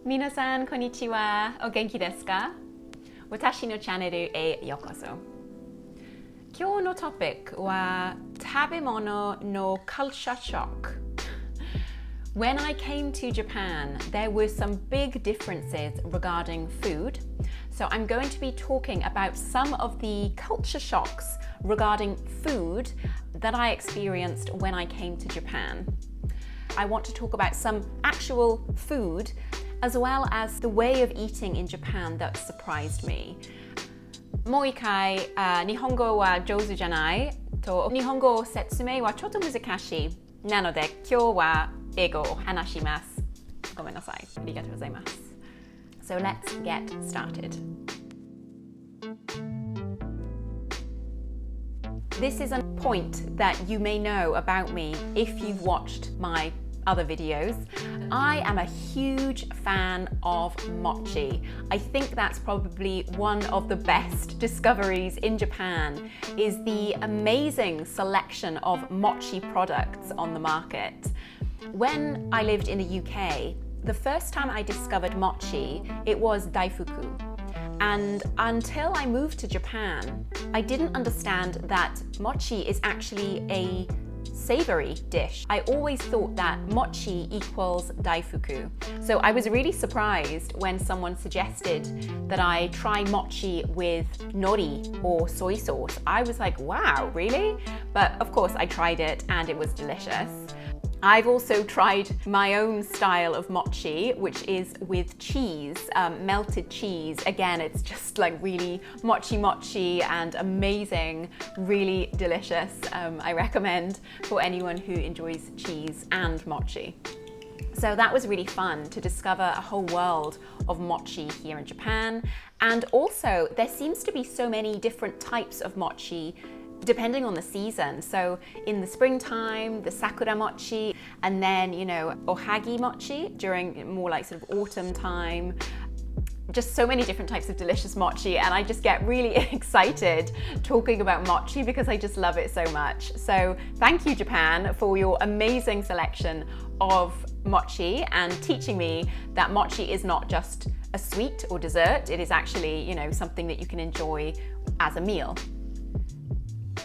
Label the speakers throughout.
Speaker 1: 皆さんこんにちは。お元気ですか？私のチャンネルへようこそ。今日のトピックは食べ物のカルチャーショック。When I came to Japan, there were some big differences regarding food. So I'm going to be talking about some of the culture shocks regarding food that I experienced when I came to Japan. I want to talk about some actual food as well as the way of eating in Japan that surprised me. もう一回、日本語は上手じゃないと日本語説明はちょっと難しい。なので今日は英語を話します。ごめんなさい。ありがとうございます。So let's get started. This is a point that you may know about me if you've watched my other videos. I am a huge fan of mochi. I think that's probably one of the best discoveries in Japan is the amazing selection of mochi products on the market. When I lived in the UK, the first time I discovered mochi, it was daifuku. And until I moved to Japan, I didn't understand that mochi is actually a savory dish. I always thought that mochi equals daifuku. So I was really surprised when someone suggested that I try mochi with nori or soy sauce. I was like, wow, really? But of course I tried it and it was delicious. I've also tried my own style of mochi, which is with cheese, melted cheese. Again, it's just like really mochi and amazing, really delicious. I recommend for anyone who enjoys cheese and mochi. So that was really fun to discover a whole world of mochi here in Japan. And also, there seems to be so many different types of mochi depending on the season. So in the springtime, the sakura mochi, and then, ohagi mochi during more like sort of autumn time. Just so many different types of delicious mochi, and I just get really excited talking about mochi because I just love it so much. So thank you, Japan, for your amazing selection of mochi and teaching me that mochi is not just a sweet or dessert. It is actually, something that you can enjoy as a meal.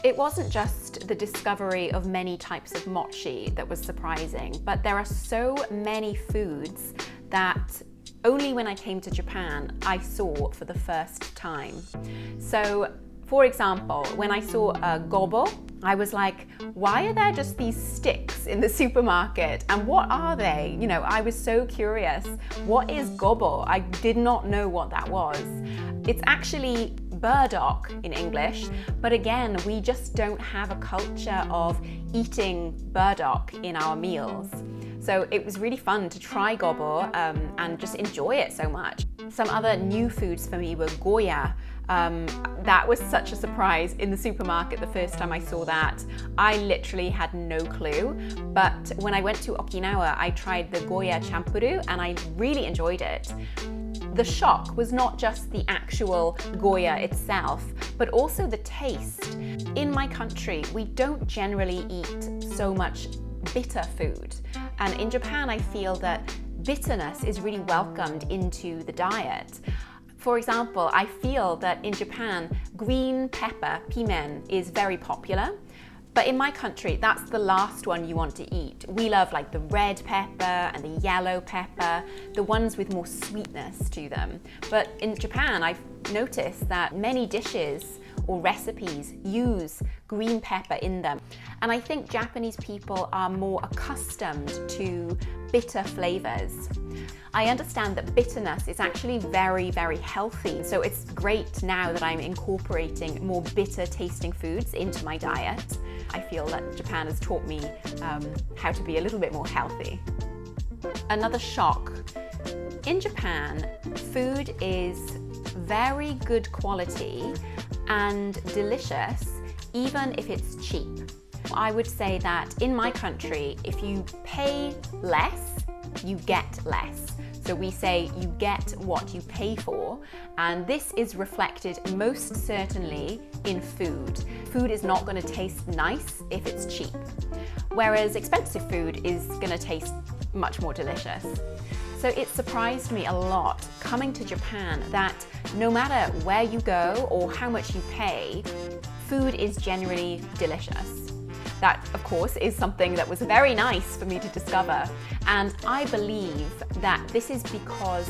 Speaker 1: It wasn't just the discovery of many types of mochi that was surprising, but there are so many foods that only when I came to Japan I saw for the first time. So, for example, when I saw a gobo, I was like, why are there just these sticks in the supermarket? And what are they? I was so curious. What is gobo? I did not know what that was. It's actually burdock in English, but again, we just don't have a culture of eating burdock in our meals. So it was really fun to try gobo and just enjoy it so much. Some other new foods for me were goya. That was such a surprise in the supermarket the first time I saw that. I literally had no clue, but when I went to Okinawa, I tried the goya champuru and I really enjoyed it. The shock was not just the actual goya itself, but also the taste. In my country, we don't generally eat so much bitter food. And in Japan, I feel that bitterness is really welcomed into the diet. For example, I feel that in Japan, green pepper, pimen, is very popular. But in my country, that's the last one you want to eat. We love like the red pepper and the yellow pepper, the ones with more sweetness to them. But in Japan, I've noticed that many dishes or recipes use green pepper in them. And I think Japanese people are more accustomed to bitter flavors. I understand that bitterness is actually very, very healthy. So it's great now that I'm incorporating more bitter tasting foods into my diet. I feel that Japan has taught me how to be a little bit more healthy. Another shock. In Japan, food is very good quality and delicious, even if it's cheap. I would say that in my country, if you pay less, you get less. So we say you get what you pay for, and this is reflected most certainly in food. Food is not going to taste nice if it's cheap, whereas expensive food is going to taste much more delicious. So it surprised me a lot coming to Japan that no matter where you go or how much you pay, food is generally delicious. That, of course, is something that was very nice for me to discover. And I believe that this is because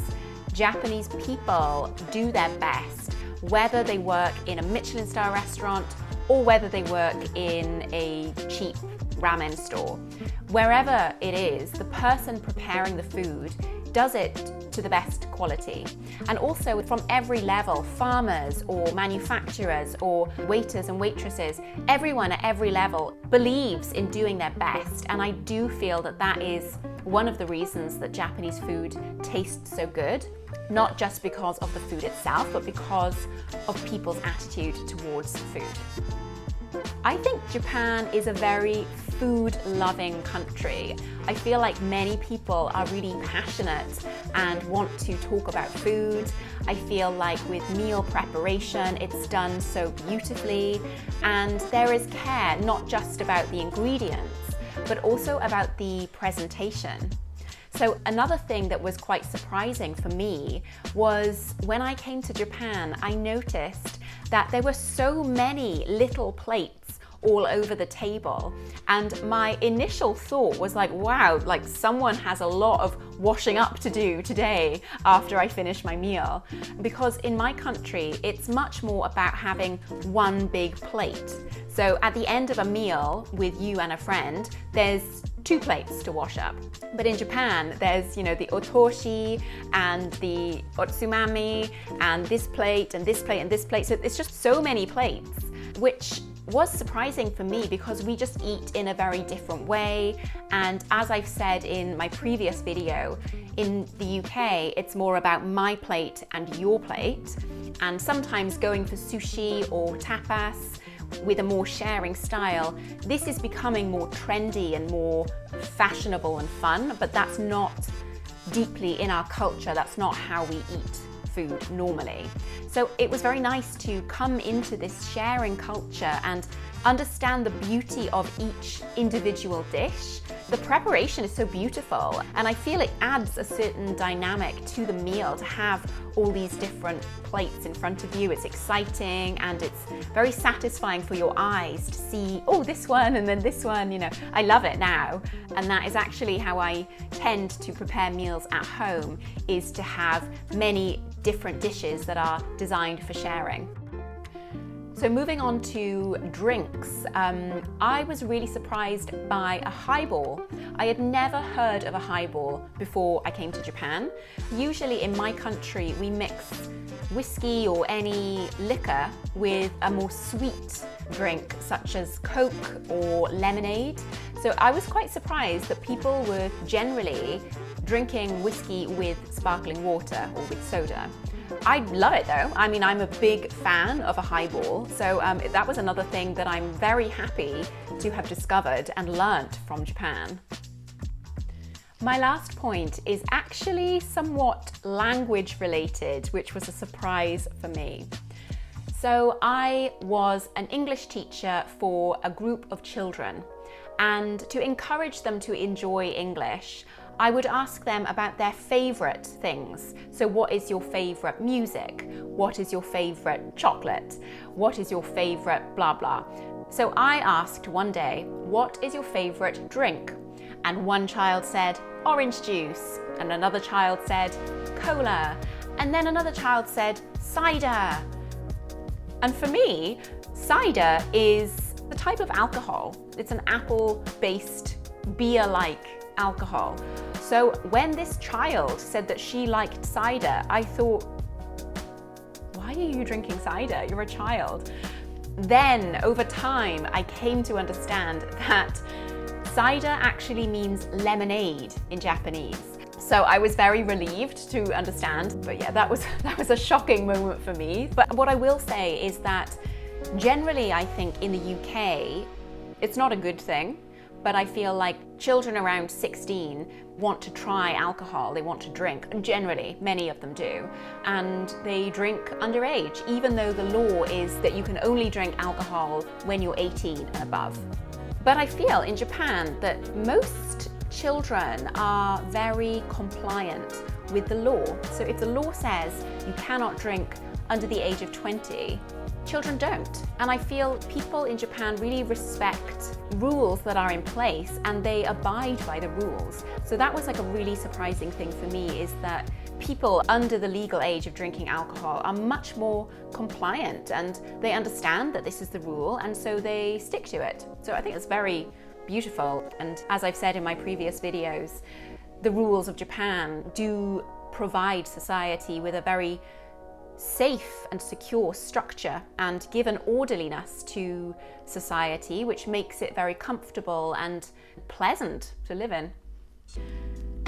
Speaker 1: Japanese people do their best, whether they work in a Michelin-star restaurant or whether they work in a cheap ramen store. Wherever it is, the person preparing the food does it to the best quality. And also from every level, farmers or manufacturers or waiters and waitresses, everyone at every level believes in doing their best. And I do feel that that is one of the reasons that Japanese food tastes so good, not just because of the food itself, but because of people's attitude towards food. I think Japan is a very food-loving country. I feel like many people are really passionate and want to talk about food. I feel like with meal preparation, it's done so beautifully, and there is care not just about the ingredients, but also about the presentation. So another thing that was quite surprising for me was when I came to Japan, I noticed that there were so many little plates all over the table. And my initial thought was like, wow, like someone has a lot of washing up to do today after I finish my meal. Because in my country, it's much more about having one big plate. So at the end of a meal with you and a friend, there's 2 plates to wash up. But in Japan, there's, the otoshi and the otsumami and this plate and this plate and this plate. So it's just so many plates, which was surprising for me because we just eat in a very different way. And as I've said in my previous video, in the UK, it's more about my plate and your plate. And sometimes going for sushi or tapas with a more sharing style, this is becoming more trendy and more fashionable and fun, but that's not deeply in our culture. That's not how we eat food normally. So it was very nice to come into this sharing culture and understand the beauty of each individual dish. The preparation is so beautiful, and I feel it adds a certain dynamic to the meal to have all these different plates in front of you. It's exciting and it's very satisfying for your eyes to see, oh, this one and then this one, I love it now. And that is actually how I tend to prepare meals at home, is to have many different dishes that are designed for sharing. So moving on to drinks, I was really surprised by a highball. I had never heard of a highball before I came to Japan. Usually in my country, we mix whiskey or any liquor with a more sweet drink, such as Coke or lemonade. So I was quite surprised that people were generally drinking whiskey with sparkling water or with soda. I love it though. I mean, I'm a big fan of a highball, so that was another thing that I'm very happy to have discovered and learnt from Japan. My last point is actually somewhat language related, which was a surprise for me. So I was an English teacher for a group of children, and to encourage them to enjoy English, I would ask them about their favorite things. So what is your favorite music? What is your favorite chocolate? What is your favorite blah blah? So I asked one day, what is your favorite drink? And one child said, orange juice. And another child said, cola. And then another child said, cider. And for me, cider is the type of alcohol. It's an apple-based, beer-like alcohol. So when this child said that she liked cider, I thought, why are you drinking cider? You're a child. Then over time, I came to understand that cider actually means lemonade in Japanese. So I was very relieved to understand, but yeah, that was a shocking moment for me. But what I will say is that generally, I think in the UK, it's not a good thing. But I feel like children around 16 want to try alcohol, they want to drink, generally, many of them do, and they drink underage, even though the law is that you can only drink alcohol when you're 18 and above. But I feel in Japan that most children are very compliant with the law. So if the law says you cannot drink under the age of 20, children don't. And I feel people in Japan really respect rules that are in place and they abide by the rules. So that was like a really surprising thing for me, is that people under the legal age of drinking alcohol are much more compliant and they understand that this is the rule, and so they stick to it. So I think it's very beautiful. And as I've said in my previous videos, the rules of Japan do provide society with a very safe and secure structure and give an orderliness to society, which makes it very comfortable and pleasant to live in.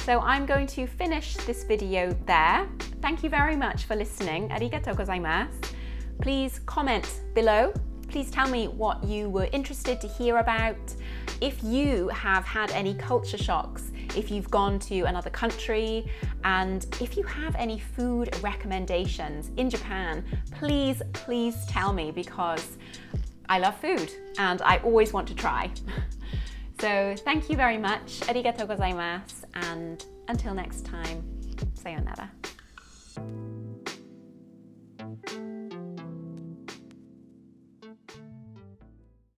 Speaker 1: So I'm going to finish this video there. Thank you very much for listening. Arigatou gozaimasu. Please comment below. Please tell me what you were interested to hear about. If you have had any culture shocks, if you've gone to another country, and if you have any food recommendations in Japan, please tell me, because I love food and I always want to try. So thank you very much. Arigatou gozaimasu, and until next time, sayonara.